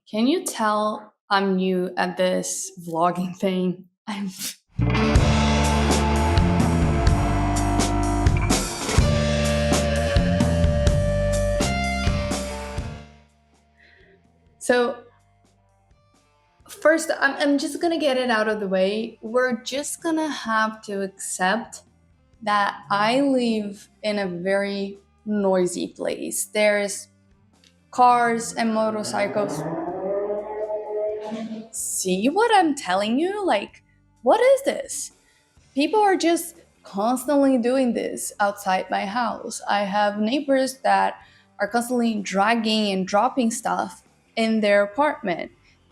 Can you tell I'm new at this vlogging thing? I'm so first I'm just gonna get it out of the way. We're just gonna have to accept that I live in a very noisy place. There's cars and motorcycles. See what I'm telling you? Like, what is this? People are just constantly doing this outside my house. I have neighbors that are constantly dragging and dropping stuff in their apartment.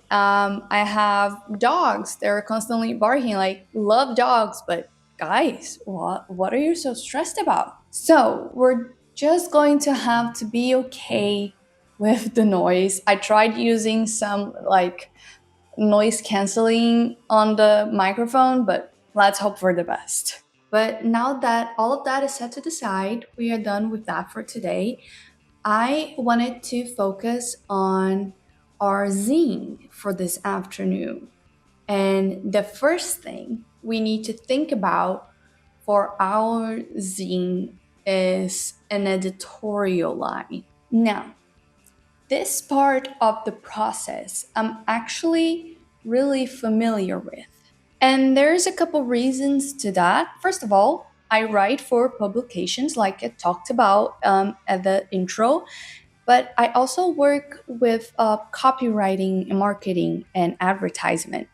I have dogs that are constantly barking. Like, love dogs, but guys, what are you so stressed about? So we're just going to have to be okay with the noise. I tried using some like noise canceling on the microphone, but let's hope for the best. But now that all of that is set to the side, we are done with that for today. I wanted to focus on our zine for this afternoon. And the first thing we need to think about for our zine is an editorial line. Now, this part of the process I'm actually really familiar with. And there's a couple reasons to that. First of all, I write for publications like I talked about at the intro, but I also work with copywriting and marketing and advertisement.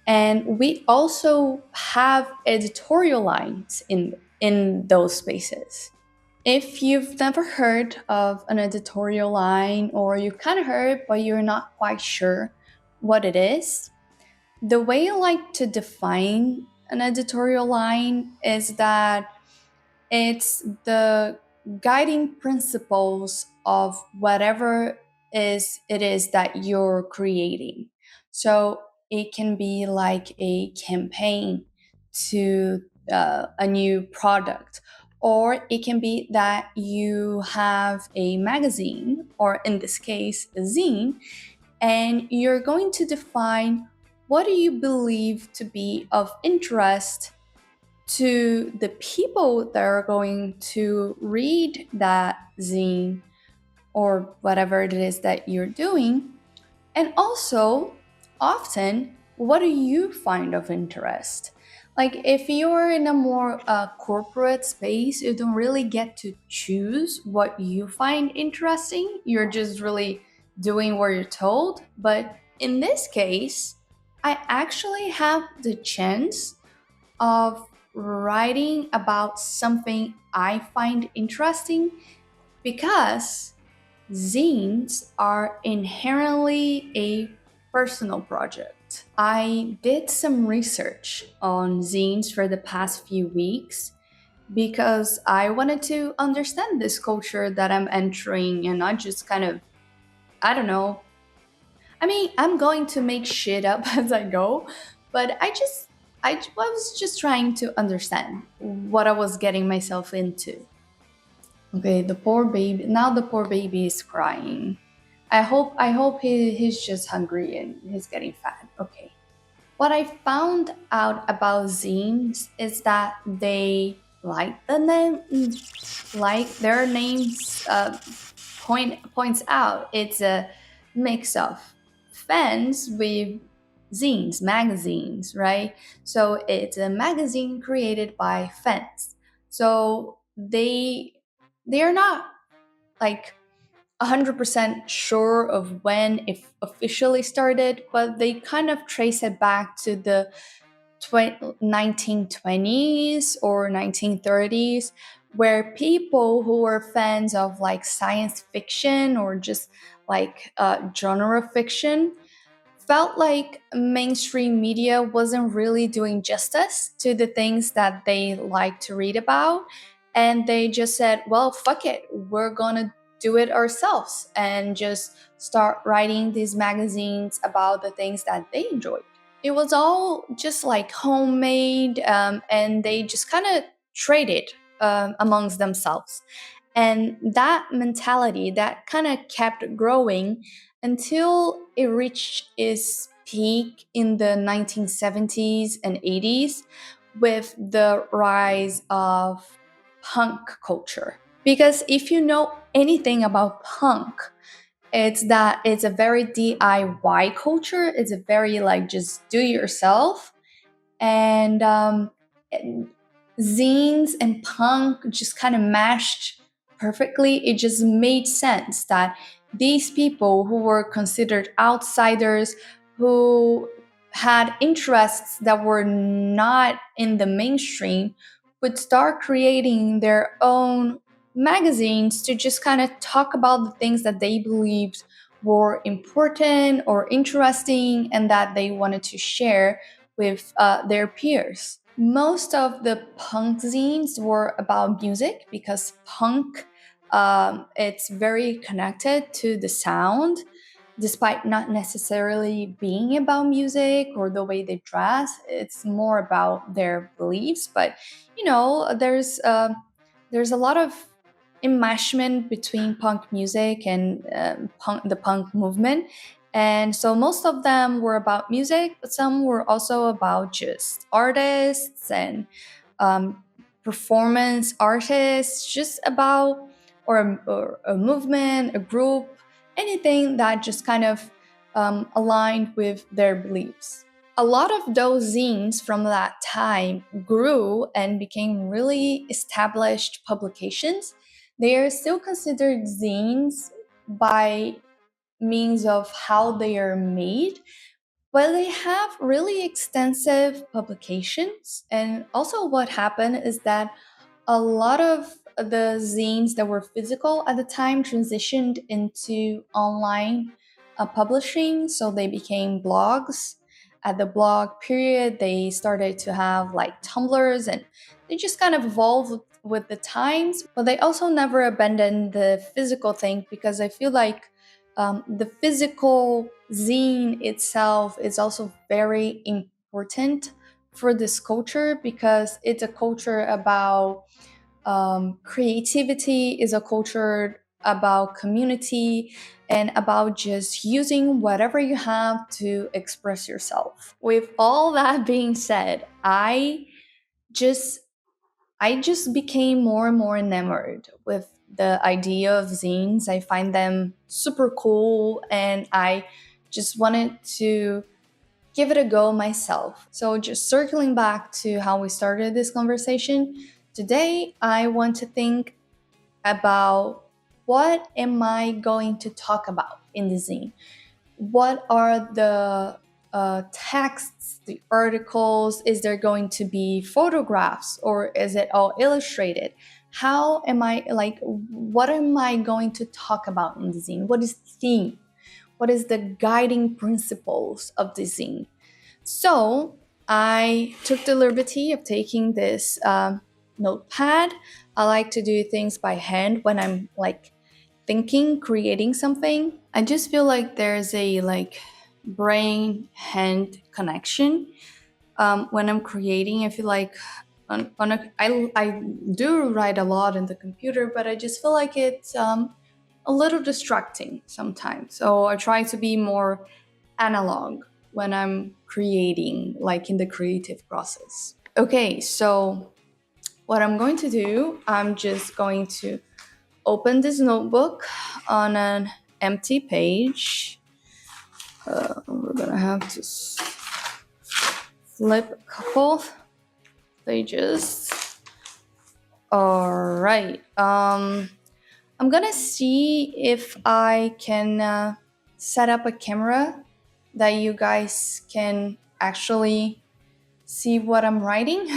And we also have editorial lines in those spaces. If you've never heard of an editorial line, or you kind of heard but you're not quite sure what it is, the way I like to define an editorial line is that it's the guiding principles of whatever it is that you're creating. So it can be like a campaign to a new product, or it can be that you have a magazine, or in this case, a zine, and you're going to define what do you believe to be of interest to the people that are going to read that zine or whatever it is that you're doing. And also, often, what do you find of interest? Like, if you're in a more corporate space, you don't really get to choose what you find interesting. You're just really doing what you're told. But in this case, I actually have the chance of writing about something I find interesting because zines are inherently a personal project. I did some research on zines for the past few weeks because I wanted to understand this culture that I'm entering and not just kind of, I don't know. I mean, I'm going to make shit up as I go, but I was just trying to understand what I was getting myself into. Okay, the poor baby. Now the poor baby is crying. I hope he's just hungry and he's getting fat. Okay. What I found out about zines is that they like the name, like their names points out. It's a mix of fans with zines, magazines, right? So it's a magazine created by fans. So they are not like 100% sure of when it officially started, but they kind of trace it back to the 1920s or 1930s, where people who were fans of like science fiction or just like genre fiction felt like mainstream media wasn't really doing justice to the things that they like to read about. And they just said, well, fuck it, we're gonna do it ourselves and just start writing these magazines about the things that they enjoyed. It was all just like homemade, and they just kind of traded amongst themselves. And that mentality that kind of kept growing until it reached its peak in the 1970s and 80s with the rise of punk culture. Because if you know anything about punk, it's that it's a very DIY culture. It's a very like just do it yourself. And zines and punk just kind of mashed perfectly. It just made sense that these people who were considered outsiders, who had interests that were not in the mainstream, would start creating their own magazines to just kind of talk about the things that they believed were important or interesting and that they wanted to share with their peers. Most of the punk zines were about music because punk, it's very connected to the sound, despite not necessarily being about music or the way they dress. It's more about their beliefs. But you know, there's a lot of enmeshment between punk music and the punk movement. And so most of them were about music, but some were also about just artists and um, performance artists, just about or a movement, a group, anything that just kind of aligned with their beliefs. A lot of those zines from that time grew and became really established publications. They are still considered zines by means of how they are made, but they have really extensive publications. And also, what happened is that a lot of the zines that were physical at the time transitioned into online publishing. So they became blogs. At the blog period, they started to have like Tumblrs, and they just kind of evolved with the times. But they also never abandoned the physical thing, because I feel like the physical zine itself is also very important for this culture, because it's a culture about creativity, is a culture about community, and about just using whatever you have to express yourself. With all that being said, just I just became more and more enamored with the idea of zines. I find them super cool, and I just wanted to give it a go myself. So, just circling back to how we started this conversation, today I want to think about what am I going to talk about in the zine? What are the texts, the articles? Is there going to be photographs, or is it all illustrated? How am I, like, what am I going to talk about in the zine? What is the theme? What is the guiding principles of the zine? So I took the liberty of taking this notepad. I like to do things by hand when I'm like thinking, creating something. I just feel like there's a like brain hand connection when I'm creating. I feel like I do write a lot in the computer, but I just feel like it's a little distracting sometimes. So I try to be more analog when I'm creating, like in the creative process. Okay, so what I'm going to do, I'm just going to open this notebook on an empty page. We're gonna have to flip a couple pages. All right. I'm gonna see if I can set up a camera that you guys can actually see what I'm writing,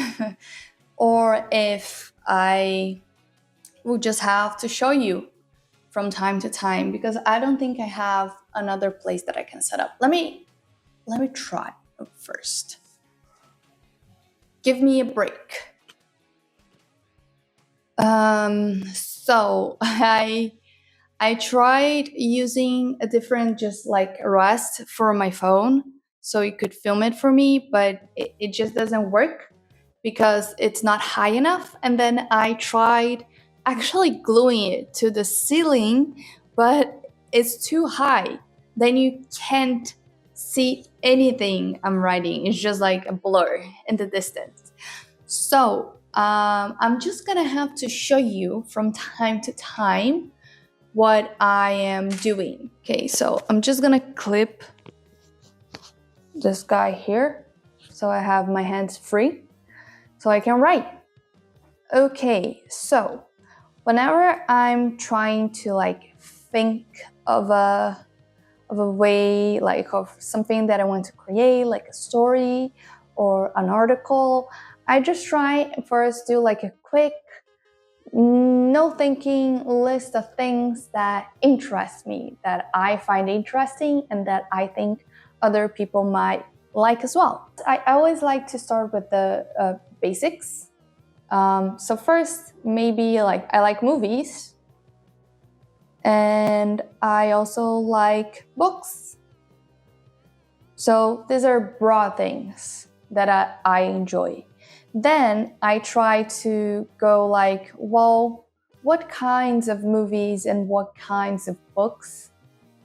or if I will just have to show you from time to time, because I don't think I have another place that I can set up. Let me try first. Give me a break. So I tried using a different, just like Rust for my phone, so it could film it for me, but it just doesn't work because it's not high enough. And then I tried actually gluing it to the ceiling, but it's too high. then you can't see anything I'm writing. It's just like a blur in the distance. So I'm just gonna have to show you from time to time what I am doing. Okay, so I'm just gonna clip this guy here so I have my hands free so I can write. Okay, so whenever I'm trying to like think of a way, like of something that I want to create, like a story or an article, I just try and first do like a quick, no thinking list of things that interest me, that I find interesting and that I think other people might like as well. I always like to start with the basics. So first, maybe like I like movies, and I also like books. So these are broad things that I enjoy. Then I try to go like, well, what kinds of movies and what kinds of books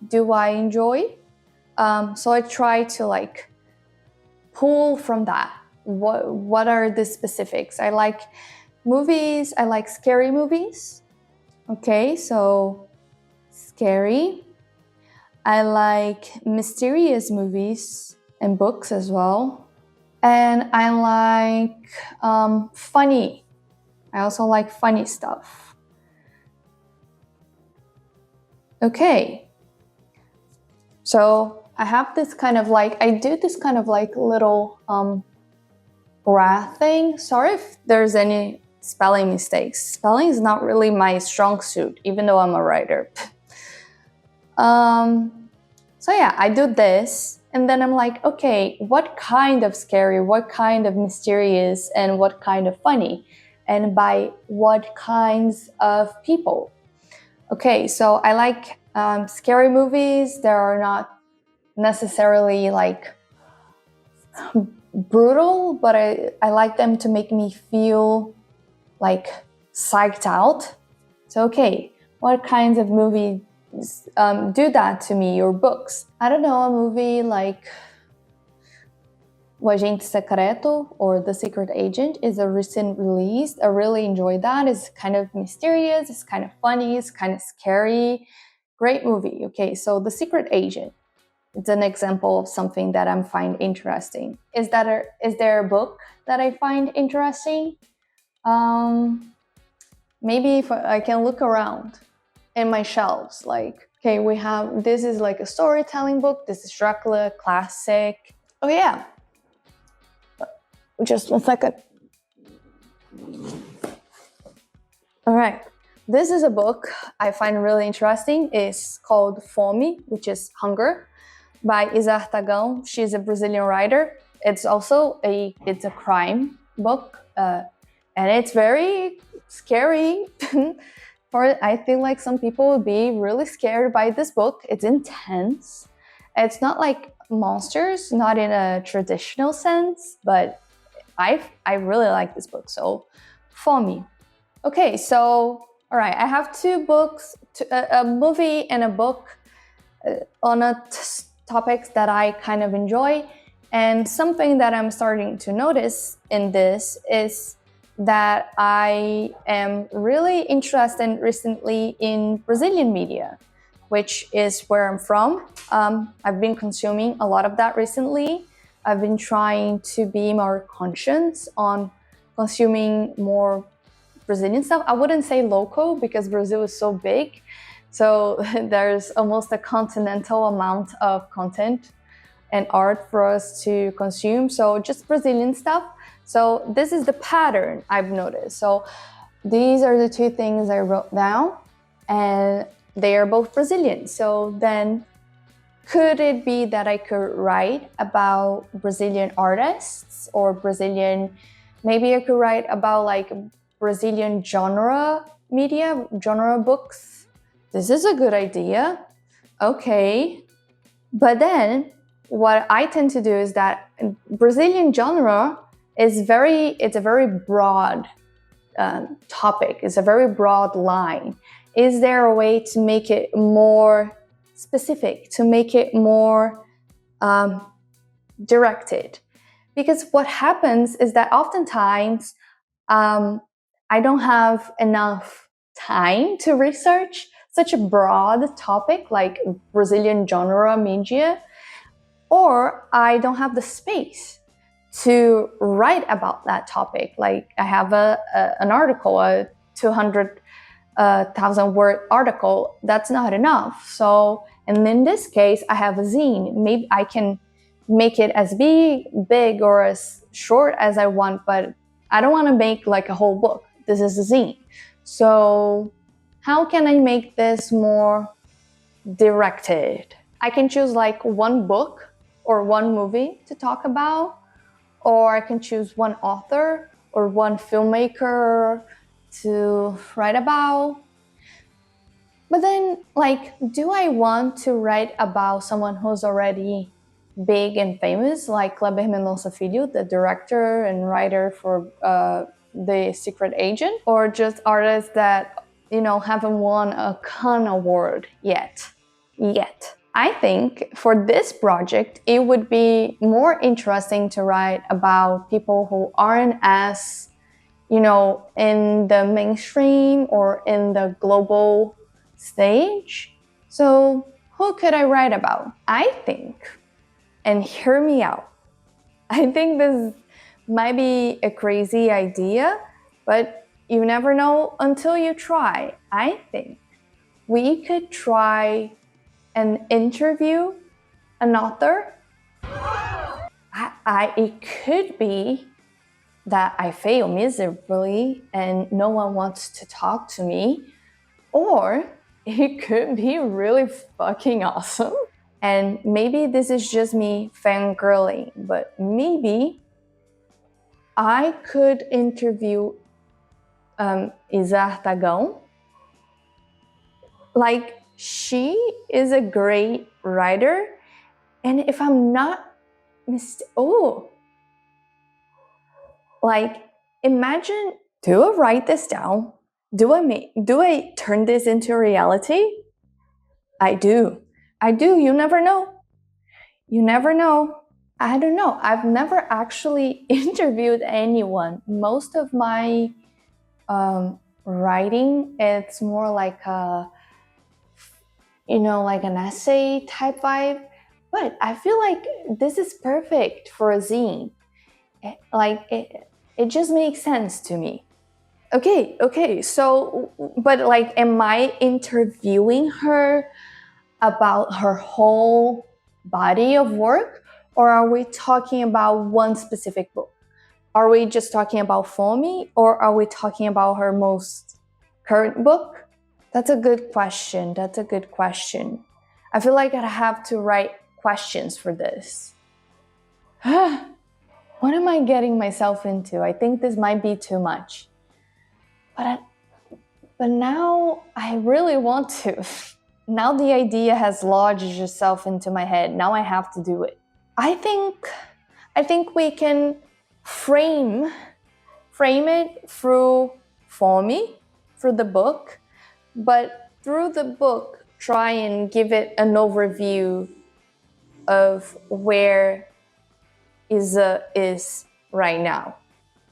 do I enjoy? So I try to like pull from that. What are the specifics? I like movies. I like scary movies. Okay, so scary. I like mysterious movies and books as well. And I like funny. I also like funny stuff. Okay. So I have this kind of like, I do this kind of like little graph thing. Sorry if there's any spelling mistakes. Spelling is not really my strong suit, even though I'm a writer. So yeah, I do this. And then I'm like, okay, what kind of scary, what kind of mysterious, and what kind of funny? And by what kinds of people? Okay, so I like scary movies. They are not necessarily like brutal, but I like them to make me feel like psyched out. So, okay, what kinds of movies do that to me, or books? I don't know, a movie like O Agente Secreto or The Secret Agent is a recent release. I really enjoyed that. It's kind of mysterious, it's kind of funny, it's kind of scary. Great movie. Okay, so The Secret Agent. It's an example of something that I find interesting. Is there a book that I find interesting? Maybe if I can look around in my shelves, like, okay, this is like a storytelling book. This is Dracula, classic. Oh yeah, just 1 second. All right, this is a book I find really interesting. It's called Fome, which is hunger, by Isa Artagão. She's a Brazilian writer. It's also it's a crime book, and it's very scary. I feel like some people would be really scared by this book. It's intense. It's not like monsters, not in a traditional sense, but I really like this book. So, Fome. Okay, so all right, I have two books, a movie and a book on topics that I kind of enjoy. And something that I'm starting to notice in this is that I am really interested recently in Brazilian media, which is where I'm from. I've been consuming a lot of that recently. I've been trying to be more conscious on consuming more Brazilian stuff. I wouldn't say local because Brazil is so big. So there's almost a continental amount of content and art for us to consume. So just Brazilian stuff. So this is the pattern I've noticed. So these are the two things I wrote down, and they are both Brazilian. So then could it be that I could write about Brazilian artists or maybe I could write about like Brazilian genre media, genre books? This is a good idea. Okay. But then what I tend to do is that Brazilian genre it's a very broad topic. It's a very broad line. Is there a way to make it more specific, to make it more directed. Because what happens is that oftentimes I don't have enough time to research such a broad topic like Brazilian genre media, or I don't have the space to write about that topic. Like I have an article, a 200,000 word article, that's not enough. So, and in this case, I have a zine. Maybe I can make it as big or as short as I want, but I don't want to make like a whole book. This is a zine. So how can I make this more directed? I can choose like one book or one movie to talk about, or I can choose one author or one filmmaker to write about. But then, like, do I want to write about someone who's already big and famous, like Kleber Mendonça Filho, the director and writer for The Secret Agent, or just artists that, you know, haven't won a Cannes award yet? I think for this project, it would be more interesting to write about people who aren't as, you know, in the mainstream or in the global stage. So who could I write about? I think, and hear me out, I think this might be a crazy idea, but you never know until you try. I think we could try and interview an author. It could be that I fail miserably and no one wants to talk to me, or it could be really fucking awesome. And maybe this is just me fangirling, but maybe I could interview Isa Tagão. Like, she is a great writer, and if I'm not like, imagine, do I write this down? Do I turn this into reality? I do. You never know. I don't know. I've never actually interviewed anyone. Most of my writing, it's more like a, you know, like an essay type vibe. But I feel like this is perfect for a zine. It just makes sense to me. Okay, so, but like, am I interviewing her about her whole body of work, or are we talking about one specific book? Are we just talking about Foamy, or are we talking about her most current book? That's a good question. I feel like I have to write questions for this. What am I getting myself into? I think this might be too much. But now I really want to. Now the idea has lodged itself into my head. Now I have to do it. I think we can frame it through Foamy, through the book, but through the book, try and give it an overview of where Isa is right now.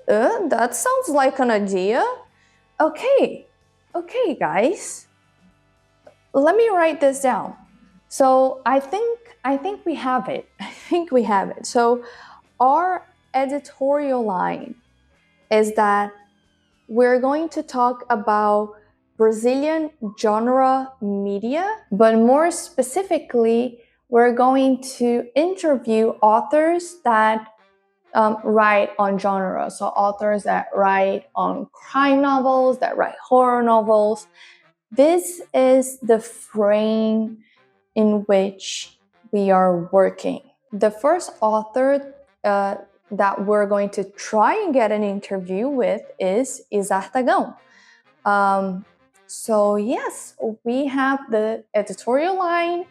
That sounds like an idea. Okay, guys. Let me write this down. So I think we have it. So our editorial line is that we're going to talk about Brazilian genre media, but more specifically, we're going to interview authors that write on genre. So authors that write on crime novels, that write horror novels. This is the frame in which we are working. The first author that we're going to try and get an interview with is Isa Tagão. So yes, we have the editorial line,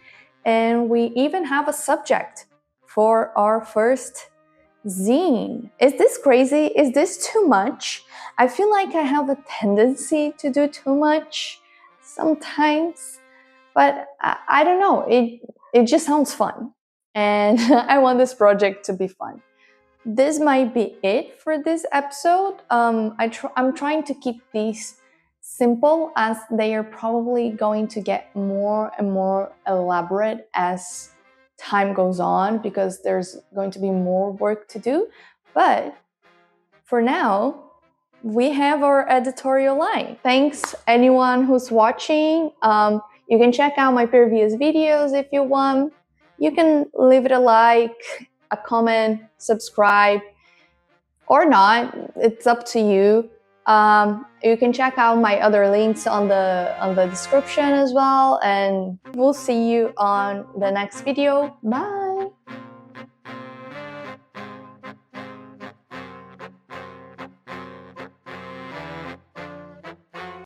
and we even have a subject for our first zine. Is this crazy? Is this too much? I feel like I have a tendency to do too much sometimes, But I don't know, it just sounds fun. And I want this project to be fun. This might be it for this episode. I'm trying to keep these simple, as they are probably going to get more and more elaborate as time goes on, because there's going to be more work to do. But for now, we have our editorial line. Thanks anyone who's watching. You can check out my previous videos if you want. You can leave it a like, a comment, subscribe, or not. It's up to you. You can check out my other links on the description as well, and we'll see you on the next video. Bye.